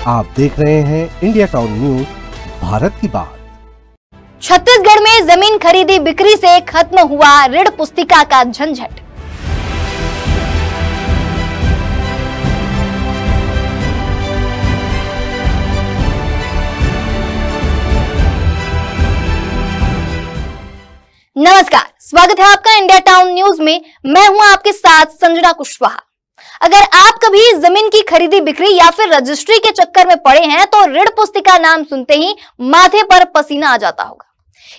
आप देख रहे हैं इंडिया टाउन न्यूज, भारत की बात। छत्तीसगढ़ में जमीन खरीदी बिक्री से खत्म हुआ ऋण पुस्तिका का झंझट। नमस्कार, स्वागत है आपका इंडिया टाउन न्यूज में। मैं हूं आपके साथ संजना कुशवाहा। अगर आप कभी जमीन की खरीदी बिक्री या फिर रजिस्ट्री के चक्कर में पड़े हैं तो ऋण पुस्तिका नाम सुनते ही माथे पर पसीना आ जाता होगा।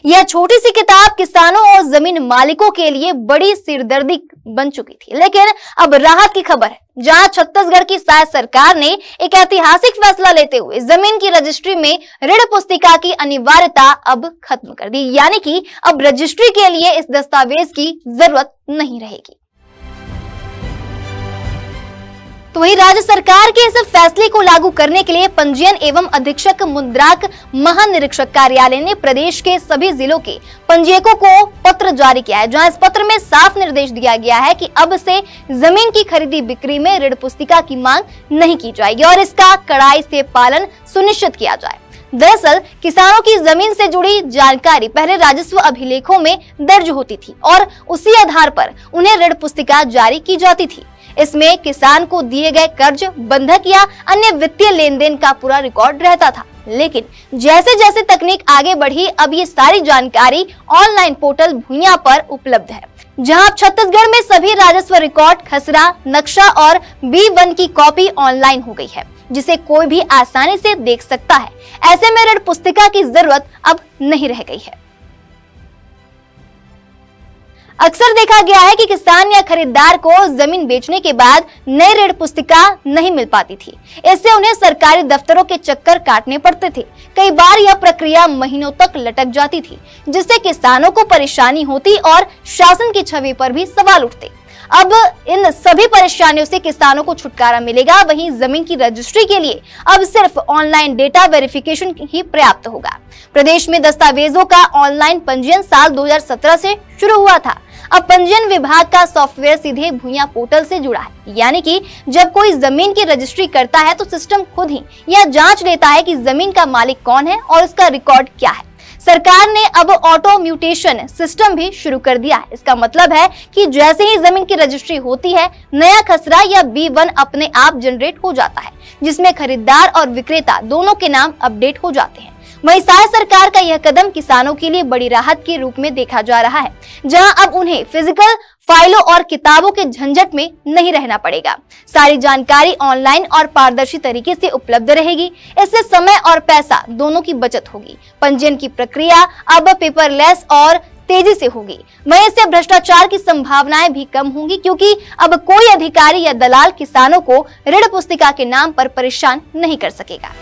यह छोटी सी किताब किसानों और जमीन मालिकों के लिए बड़ी सिरदर्दी बन चुकी थी, लेकिन अब राहत की खबर है, जहां छत्तीसगढ़ की सरकार ने एक ऐतिहासिक फैसला लेते हुए जमीन की रजिस्ट्री में ऋण पुस्तिका की अनिवार्यता अब खत्म कर दी। यानी कि अब रजिस्ट्री के लिए इस दस्तावेज की जरूरत नहीं रहेगी। तो वही राज्य सरकार के इस फैसले को लागू करने के लिए पंजीयन एवं अधीक्षक मुद्रांक महानिरीक्षक कार्यालय ने प्रदेश के सभी जिलों के पंजीयकों को पत्र जारी किया है, जहां इस पत्र में साफ निर्देश दिया गया है कि अब से जमीन की खरीदी बिक्री में ऋण पुस्तिका की मांग नहीं की जाएगी और इसका कड़ाई से पालन सुनिश्चित किया जाए। दरअसल किसानों की जमीन से जुड़ी जानकारी पहले राजस्व अभिलेखों में दर्ज होती थी और उसी आधार पर उन्हें ऋण पुस्तिका जारी की जाती थी। इसमें किसान को दिए गए कर्ज, बंधक या अन्य वित्तीय लेन देन का पूरा रिकॉर्ड रहता था। लेकिन जैसे जैसे तकनीक आगे बढ़ी, अब ये सारी जानकारी ऑनलाइन पोर्टल भुइयां पर उपलब्ध है, जहां छत्तीसगढ़ में सभी राजस्व रिकॉर्ड, खसरा, नक्शा और B1 की कॉपी ऑनलाइन हो गई है, जिसे कोई भी आसानी से देख सकता है। ऐसे में ऋण पुस्तिका की जरूरत अब नहीं रह गई है। अक्सर देखा गया है कि किसान या खरीदार को जमीन बेचने के बाद नई ऋण पुस्तिका नहीं मिल पाती थी। इससे उन्हें सरकारी दफ्तरों के चक्कर काटने पड़ते थे। कई बार यह प्रक्रिया महीनों तक लटक जाती थी, जिससे किसानों को परेशानी होती और शासन की छवि पर भी सवाल उठते। अब इन सभी परेशानियों से किसानों को छुटकारा मिलेगा। वहीं जमीन की रजिस्ट्री के लिए अब सिर्फ ऑनलाइन डेटा वेरिफिकेशन ही पर्याप्त होगा। प्रदेश में दस्तावेजों का ऑनलाइन पंजीयन साल 2017 से शुरू हुआ था। अब पंजीयन विभाग का सॉफ्टवेयर सीधे भुइयां पोर्टल से जुड़ा है, यानी कि जब कोई जमीन की रजिस्ट्री करता है तो सिस्टम खुद ही यह जांच लेता है कि जमीन का मालिक कौन है और उसका रिकॉर्ड क्या है। सरकार ने अब ऑटो म्यूटेशन सिस्टम भी शुरू कर दिया है। इसका मतलब है कि जैसे ही जमीन की रजिस्ट्री होती है, नया खसरा या B1 अपने आप जनरेट हो जाता है, जिसमें खरीदार और विक्रेता दोनों के नाम अपडेट हो जाते हैं। वहीं सरकार का यह कदम किसानों के लिए बड़ी राहत के रूप में देखा जा रहा है, जहां अब उन्हें फिजिकल फाइलों और किताबों के झंझट में नहीं रहना पड़ेगा। सारी जानकारी ऑनलाइन और पारदर्शी तरीके से उपलब्ध रहेगी। इससे समय और पैसा दोनों की बचत होगी। पंजीयन की प्रक्रिया अब पेपरलेस और तेजी से होगी। वहीं इससे भ्रष्टाचार की संभावनाएं भी कम होंगी, क्योंकि अब कोई अधिकारी या दलाल किसानों को ऋण पुस्तिका के नाम पर परेशान नहीं कर सकेगा।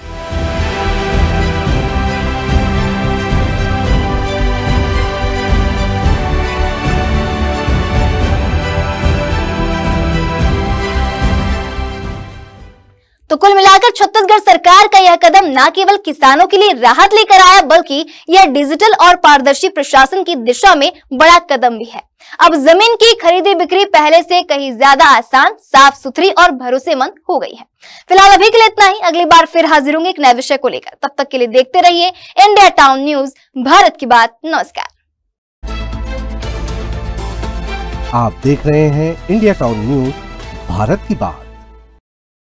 तो कुल मिलाकर छत्तीसगढ़ सरकार का यह कदम न केवल किसानों के लिए राहत लेकर आया, बल्कि यह डिजिटल और पारदर्शी प्रशासन की दिशा में बड़ा कदम भी है। अब जमीन की खरीदी बिक्री पहले से कहीं ज्यादा आसान, साफ सुथरी और भरोसेमंद हो गई है। फिलहाल अभी के लिए इतना ही। अगली बार फिर हाजिर होंगे एक नए विषय को लेकर। तब तक के लिए देखते रहिए इंडिया टाउन न्यूज, भारत की बात। नमस्कार। आप देख रहे हैं इंडिया टाउन न्यूज, भारत की बात।